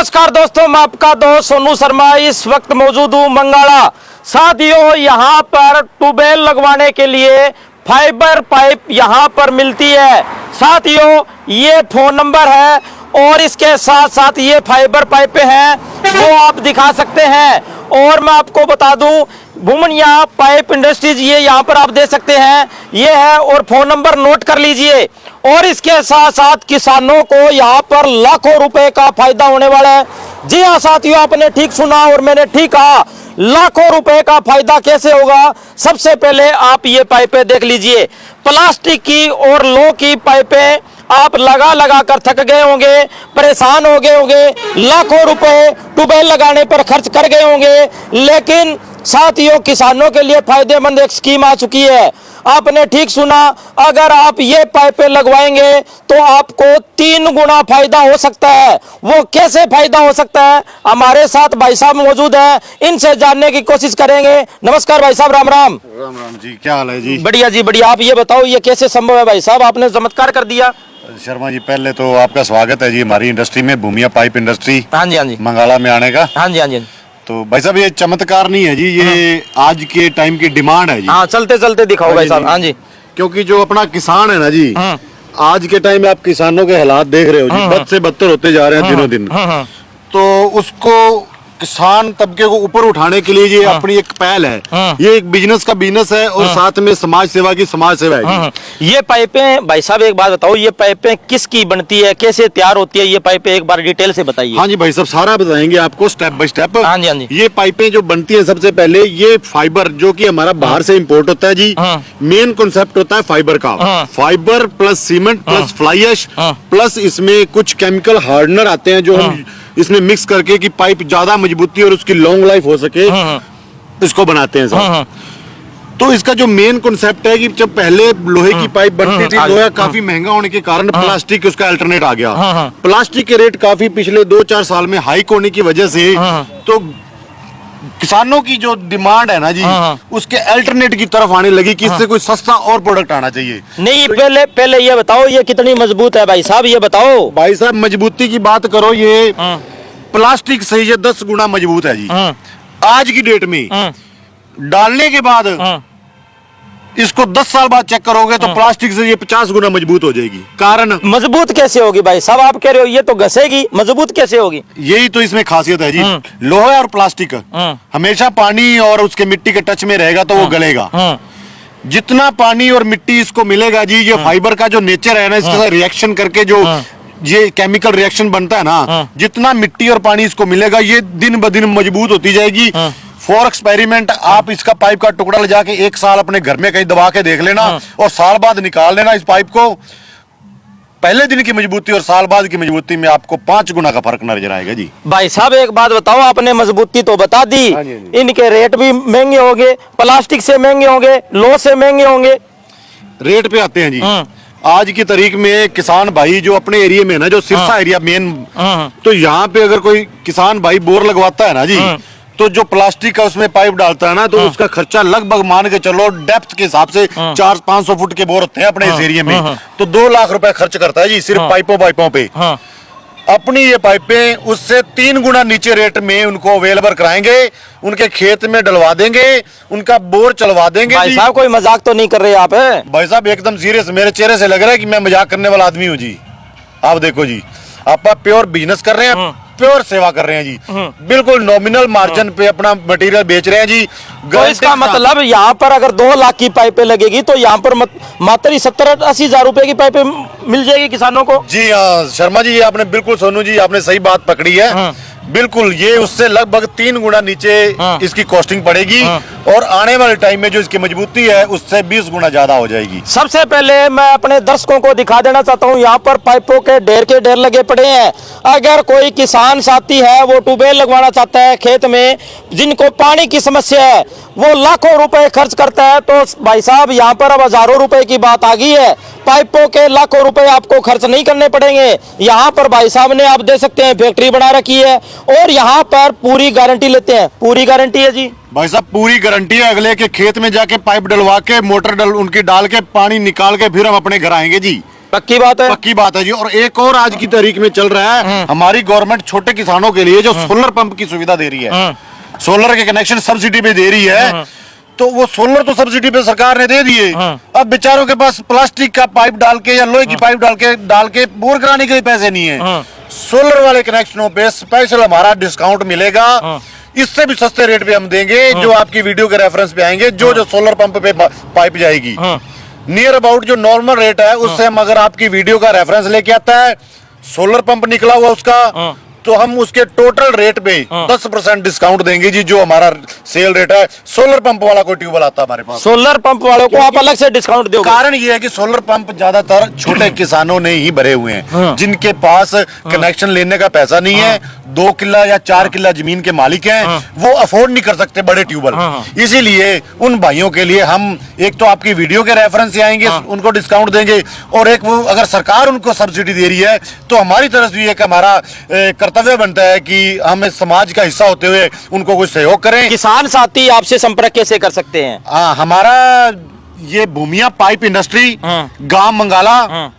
नमस्कार दोस्तों, मैं आपका दोस्त सोनू शर्मा इस वक्त मौजूद हूँ मंगाड़ा। साथियों, यहाँ पर ट्यूबवेल लगवाने के लिए फाइबर पाइप यहाँ पर मिलती है। साथियों, ये फोन नंबर है और इसके साथ साथ ये फाइबर पाइप हैं वो आप दिखा सकते हैं। और मैं आपको बता दूं, भूमनिया पाइप इंडस्ट्रीज ये यहाँ पर आप दे सकते हैं, ये है। और फोन नंबर नोट कर लीजिए। और इसके साथ साथ किसानों को यहाँ पर लाखों रुपए का फायदा होने वाला है। जी हाँ साथियों, आपने ठीक सुना और मैंने ठीक कहा, लाखों रुपए का फायदा कैसे होगा। सबसे पहले आप ये पाइपें देख लीजिए, प्लास्टिक की और लो की पाइपें आप लगा लगा कर थक गए होंगे, परेशान हो गए होंगे, लाखों रुपए ट्यूबवेल लगाने पर खर्च कर गए होंगे। लेकिन साथियों, किसानों के लिए फायदेमंद एक स्कीम आ चुकी है। आपने ठीक सुना, अगर आप ये पाइपें लगवाएंगे तो आपको 3 गुना फायदा हो सकता है। वो कैसे फायदा हो सकता है, हमारे साथ भाई साहब मौजूद हैं, इनसे जानने की कोशिश करेंगे। नमस्कार भाई साहब, राम राम। राम राम जी, क्या हाल है जी? बढ़िया जी बढ़िया। आप ये बताओ, ये कैसे संभव है भाई साहब, आपने चमत्कार कर दिया। शर्मा जी, पहले तो आपका स्वागत है जी हमारी इंडस्ट्री में, भूमिया पाइप इंडस्ट्री। हाँ जी हाँ जी, मंगाला में आने का। हाँ जी हाँ जी। तो भाई साहब, ये चमत्कार नहीं है जी, ये आज के टाइम की डिमांड है जी। हाँ, चलते चलते दिखाओ भाई साहब। हाँ जी, क्योंकि जो अपना किसान है ना जी, आज के टाइम में आप किसानों के हालात देख रहे हो जी, बद से बदतर होते जा रहे हैं दिनों दिन। तो उसको किसान तबके को ऊपर उठाने के लिए ये अपनी एक पहल है। ये एक बिजनेस का बिजनेस है और साथ में समाज सेवा की समाज सेवा है जी। ये पाइपें भाई साहब एक बात बताओ, ये पाइपें किसकी बनती है, कैसे तैयार होती है ये पाइपें, एक बार डिटेल से बताइए। हाँ जी भाई साहब, सारा बताएंगे आपको स्टेप बाय स्टेप। हाँ जी हाँ जी। ये पाइपें जो बनती है, सबसे पहले ये फाइबर जो कि हमारा बाहर से इंपोर्ट होता है जी। मेन कॉन्सेप्ट होता है फाइबर का। Fibre plus cement plus fly ash plus इसमें कुछ केमिकल हार्डनर आते हैं जो हम इसमें मिक्स करके कि पाइप ज्यादा मजबूती और उसकी लॉन्ग लाइफ हो सके, इसको बनाते हैं सर। तो इसका जो मेन कॉन्सेप्ट है कि जब पहले लोहे की पाइप बनती थी, लोहा काफी महंगा होने के कारण प्लास्टिक उसका अल्टरनेट आ गया। प्लास्टिक के रेट काफी पिछले 2-4 साल में हाइक होने की वजह से तो किसानों की जो डिमांड है ना जी, उसके अल्टरनेट की तरफ आने लगी कि इससे कोई सस्ता और प्रोडक्ट आना चाहिए। नहीं, पहले ये बताओ, ये कितनी मजबूत है भाई साहब, ये बताओ। भाई साहब, मजबूती की बात करो, ये प्लास्टिक से ये 10 गुना मजबूत है जी। आज की डेट में डालने के बाद इसको 10 साल बाद चेक करोगे तो प्लास्टिक से ये 50 गुना मजबूत हो जाएगी। कारण मजबूत कैसे होगी भाई साहब, आप कह रहे हो ये तो घसेगी, मजबूत कैसे होगी? यही तो इसमें खासियत है जी। लोहा और प्लास्टिक हमेशा पानी और उसके मिट्टी के टच में रहेगा तो वो गलेगा। जितना पानी और मिट्टी इसको मिलेगा जी, ये फाइबर का जो नेचर है ना, इसके साथ रिएक्शन करके जो ये केमिकल रिएक्शन बनता है ना, जितना मिट्टी और पानी इसको मिलेगा, ये दिन ब दिन मजबूत होती जाएगी। फॉर एक्सपेरिमेंट आप इसका पाइप का टुकड़ा ले जाके 1 साल अपने घर में कहीं दबा के देख लेना और साल बाद निकाल लेना इस पाइप को। पहले दिन की मजबूती और साल बाद की मजबूती में आपको 5 गुना का फर्क नजर आएगा जी। भाई साहब एक बात बताओ, आपने मजबूती तो बता दी, इनके रेट भी महंगे होंगे, प्लास्टिक से महंगे होंगे, लो से महंगे होंगे। रेट पे आते हैं जी। आज की तारीख में किसान भाई जो अपने एरिया में ना, जो सिरसा एरिया मेन, तो यहाँ पे अगर कोई किसान भाई बोर लगवाता है ना जी, तो जो प्लास्टिक का उसमें पाइप डालता है ना, तो उसका खर्चा लगभग मान के चलो डेप्थ के हिसाब से 400-500 फुट के बोर होते हैं अपने इस एरिया में, तो 2 लाख रुपए खर्च करता है जी सिर्फ पाइपों पे। अपनी ये पाइपें उससे 3 गुना नीचे रेट में उनको अवेलेबल कराएंगे, उनके खेत में डलवा देंगे, उनका बोर चलवा देंगे। भाई साहब कोई मजाक तो नहीं कर रहे आप? भाई साहब एकदम सीरियस, मेरे चेहरे से लग रहा है कि मैं मजाक करने वाला आदमी हूँ जी। आप देखो जी, आप प्योर बिजनेस कर रहे हैं, प्योर सेवा कर रहे हैं जी, बिल्कुल नॉमिनल मार्जिन पे अपना मटेरियल बेच रहे हैं जी। तो इसका मतलब यहाँ पर अगर 2 लाख की पाइपें लगेगी तो यहाँ पर मात्र 70-80 हजार रुपए की पाइपें मिल जाएगी किसानों को। जी हाँ शर्मा जी, ये आपने बिल्कुल, सोनू जी आपने सही बात पकड़ी है। बिल्कुल, ये उससे लगभग 3 गुना नीचे इसकी कॉस्टिंग पड़ेगी और आने वाले टाइम में जो इसकी मजबूती है उससे 20 गुना ज्यादा हो जाएगी। सबसे पहले मैं अपने दर्शकों को दिखा देना चाहता हूँ, यहाँ पर पाइपों के ढेर लगे पड़े हैं। अगर कोई किसान साथी है वो ट्यूबवेल लगवाना चाहता है खेत में, जिनको पानी की समस्या है, वो लाखों रुपए खर्च करता है, तो भाई साहब यहाँ पर अब हजारों रुपए की बात आ गई है। पाइपों के लाखों रुपए आपको खर्च नहीं करने पड़ेंगे। यहाँ पर भाई साहब ने आप दे सकते हैं फैक्ट्री बना रखी है और यहाँ पर पूरी गारंटी लेते हैं। पूरी गारंटी है जी भाई साहब, पूरी गारंटी है। अगले के खेत में जाके पाइप डलवा के मोटर उनकी डाल के पानी निकाल के फिर हम अपने घर आएंगे जी। पक्की बात है। पक्की बात है जी। और एक और आज की तारीख में चल रहा है, हमारी गवर्नमेंट छोटे किसानों के लिए जो सोलर पंप की सुविधा दे रही है, सोलर के कनेक्शन सब्सिडी पे दे रही है, तो वो सोलर तो सब्सिडी पे सरकार ने दे दिए, अब बेचारों के पास प्लास्टिक का पाइप डाल के या लोहे की पाइप डाल के बोर कराने के लिए पैसे नहीं है। सोलर वाले कनेक्शनों पे स्पेशल हमारा डिस्काउंट मिलेगा, इससे भी सस्ते रेट पे हम देंगे, जो आपकी वीडियो के रेफरेंस पे आएंगे, जो सोलर पंप पे पाइप जाएगी नियर अबाउट जो नॉर्मल रेट है उससे हम अगर आपकी वीडियो का रेफरेंस लेके आता है, सोलर पंप निकला हुआ उसका, तो हम उसके टोटल रेट पे 10% डिस्काउंट देंगे जी, जो हमारा सेल रेट है। सोलर पंप वाला कोई ट्यूबवेल आता है हमारे पास, सोलर पंप वालों को आप अलग से डिस्काउंट दोगे? कारण ये है कि सोलर पंप ज्यादातर छोटे किसानों ने ही भरे हुए हैं, जिनके पास कनेक्शन लेने का पैसा नहीं है, 2 किला या 4 किला जमीन के मालिक हैं, वो अफोर्ड नहीं कर सकते बड़े ट्यूबवेल। इसीलिए उन भाइयों के लिए हम एक तो आपकी वीडियो के रेफरेंस से आएंगे, उनको डिस्काउंट देंगे, और एक वो अगर सरकार उनको सब्सिडी दे रही है तो हमारी तरफ से एक हमारा कर्तव्य बनता है कि हम इस समाज का हिस्सा होते हुए उनको कुछ सहयोग करें। किसान साथी आपसे संपर्क कैसे कर सकते हैं? हमारा ये भूमिया पाइप इंडस्ट्री, गांव मंगाला,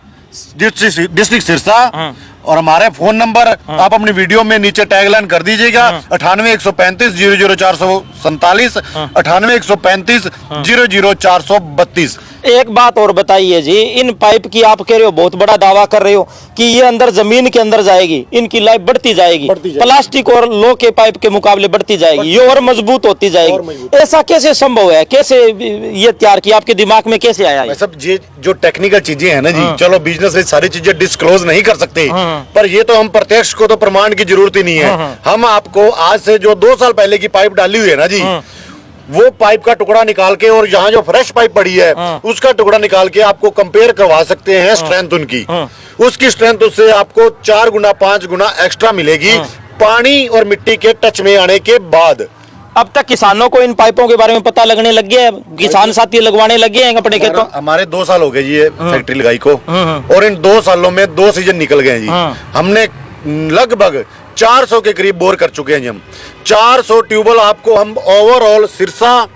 डिस्ट्रिक्ट सिरसा, और हमारे फोन नंबर आप अपनी वीडियो में नीचे टैगलाइन कर दीजिएगा, 98-135-00447, 98-135-00432। एक बात और बताइए जी, इन पाइप की आप कह रहे हो, बहुत बड़ा दावा कर रहे हो कि ये अंदर जमीन के अंदर जाएगी, इनकी लाइफ बढ़ती जाएगी, प्लास्टिक और लोहे के पाइप के मुकाबले बढ़ती जाएगी, ये और मजबूत होती जाएगी। ऐसा कैसे संभव है? कैसे ये तैयार किया? आपके दिमाग में कैसे आया? सब ये जो टेक्निकल चीजें हैं ना जी, चलो बिजनेस में सारी चीजें डिस्क्लोज नहीं कर सकते, पर ये तो हम प्रत्यक्ष को तो प्रमाण की जरूरत ही नहीं है। हम आपको आज से जो 2 साल पहले की पाइप डाली हुई है ना जी, वो पाइप का टुकड़ा निकाल के और यहाँ जो फ्रेश पाइप पड़ी है उसका टुकड़ा निकाल के आपको कंपेयर करवा सकते हैं स्ट्रेंथ उनकी। उसकी स्ट्रेंथ उससे आपको 4 गुना 5 गुना एक्स्ट्रा मिलेगी पानी और मिट्टी के टच में आने के बाद। अब तक किसानों को इन पाइपों के बारे में पता लगने लग गया है? किसान साथी लगवाने लगे हैं अपने खेतों? हमारे 2 साल हो गए जी ये फैक्ट्री लगाई को, और इन 2 सालों में 2 सीजन निकल गए जी। हमने लगभग 400 के करीब बोर कर चुके हैं जी हम। 400 ट्यूबवेल आपको हम ओवरऑल सिरसा,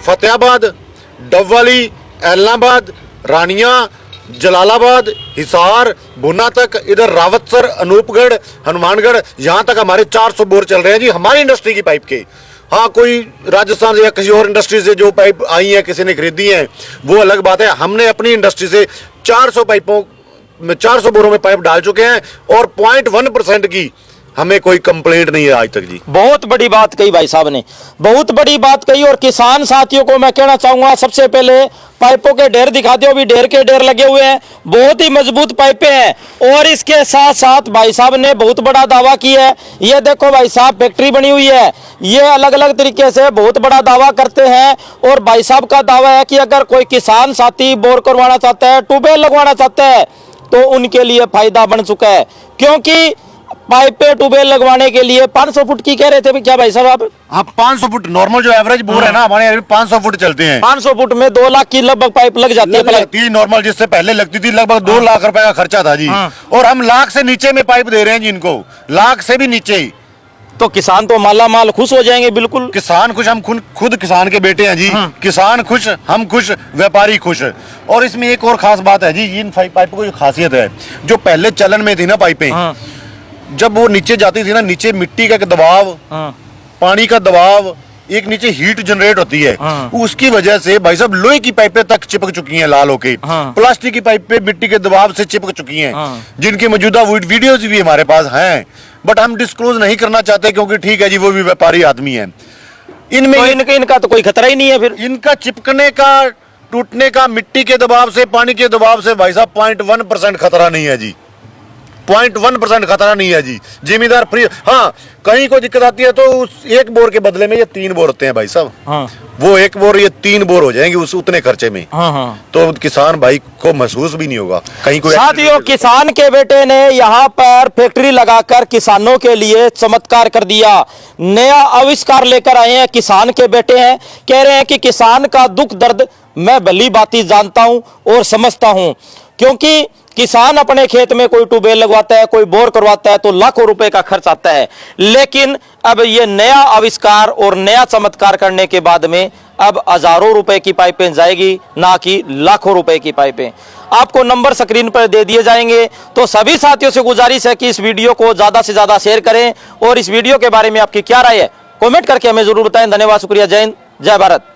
फतेहाबाद, डबवाली, एलनाबाद, रानिया, जलालाबाद, हिसार, भुना तक, इधर रावतसर, अनूपगढ़, हनुमानगढ़, यहाँ तक हमारे 400 बोर चल रहे हैं जी हमारी इंडस्ट्री की पाइप के। हाँ, कोई राजस्थान से या किसी और इंडस्ट्री से जो पाइप आई है, किसी ने खरीदी है, वो अलग बात है। हमने अपनी इंडस्ट्री से 400 पाइपों में 400 बोरों में पाइप डाल चुके हैं, और 0.1% की हमें कोई कंप्लेंट नहीं है आज तक जी। बहुत बड़ी बात कही भाई साहब ने, बहुत बड़ी बात कही। और किसान साथियों को मैं कहना चाहूंगा, सबसे पहले पाइपों के ढेर दिखा दो, अभी ढेर के ढेर लगे हुए हैं, बहुत ही मजबूत पाइपें हैं। और इसके साथ साथ भाई साहब ने बहुत बड़ा दावा किया है। ये देखो भाई साहब, फैक्ट्री बनी हुई है, ये अलग अलग तरीके से बहुत बड़ा दावा करते हैं। और भाई साहब का दावा है कि अगर कोई किसान साथी बोर करवाना चाहता है, ट्यूबवेल लगवाना चाहता है, तो उनके लिए फायदा बन चुका है। क्योंकि पाइपें ट्यूबवेल लगवाने के लिए 500 फुट की कह रहे थे क्या भाई साहब आप? हाँ, 500 फुट नॉर्मल जो एवरेज बोर है ना हमारे यहाँ 500 फुट चलते हैं। 500 फुट में 2 लाख की लगभग पाइप लग जाती है नॉर्मल, जिससे पहले लगती थी लगभग 2 लाख रुपए का खर्चा था जी। और हम लाख से नीचे में पाइप दे रहे हैं जिनको, लाख से भी नीचे ही। तो किसान तो माला माल खुश हो जाएंगे। बिल्कुल किसान खुश, हम खुद किसान के बेटे हैं जी। किसान खुश, हम खुश, व्यापारी खुश। और इसमें एक और खास बात है जी, इन पाइपों की जो खासियत है, जो पहले चलन में थी ना पाइपें, जब वो नीचे जाती थी ना, नीचे मिट्टी का दबाव, पानी का दबाव, एक नीचे हीट जनरेट होती है, उसकी वजह से भाई साहब लोहे की पाइपें तक चिपक चुकी हैं लाल होके। प्लास्टिक की पाइपें मिट्टी के दबाव से चिपक चुकी हैं, जिनकी मौजूदा वीडियोज भी हमारे पास हैं, बट हम डिस्क्लोज नहीं करना चाहते, क्योंकि ठीक है जी, वो भी व्यापारी आदमी है। इनमें तो इनका तो कोई खतरा ही नहीं है। फिर इनका चिपकने का, टूटने का मिट्टी के दबाव से, पानी के दबाव से भाई साहब 0.1% खतरा नहीं है जी। 0.1% खतरा नहीं है जी। जिम्मेदार फ्री। हाँ, कहीं कोई दिक्कत आती है तो उस 1 बोर के बदले में ये 3 बोर होते हैं भाई साहब। वो 1 बोर, ये 3 बोर हो जाएंगे उस उतने खर्चे में। तो किसान भाई को महसूस भी नहीं होगा कहीं कोई। साथियों, किसान के बेटे ने यहाँ पर फैक्ट्री लगाकर किसानों के लिए चमत्कार कर दिया, नया आविष्कार लेकर आए हैं। किसान के बेटे हैं, कह रहे हैं कि किसान का दुख दर्द मैं भली भांति जानता हूं और समझता हूं, क्योंकि किसान अपने खेत में कोई ट्यूबवेल लगवाता है, कोई बोर करवाता है, तो लाखों रुपए का खर्च आता है। लेकिन अब ये नया आविष्कार और नया चमत्कार करने के बाद में अब हजारों रुपए की पाइपें जाएगी, ना कि लाखों रुपए की पाइपें। आपको नंबर स्क्रीन पर दे दिए जाएंगे। तो सभी साथियों से गुजारिश है कि इस वीडियो को ज्यादा से ज्यादा शेयर करें और इस वीडियो के बारे में आपकी क्या राय है कमेंट करके हमें जरूर बताएं। धन्यवाद, शुक्रिया, जय हिंद, जय भारत।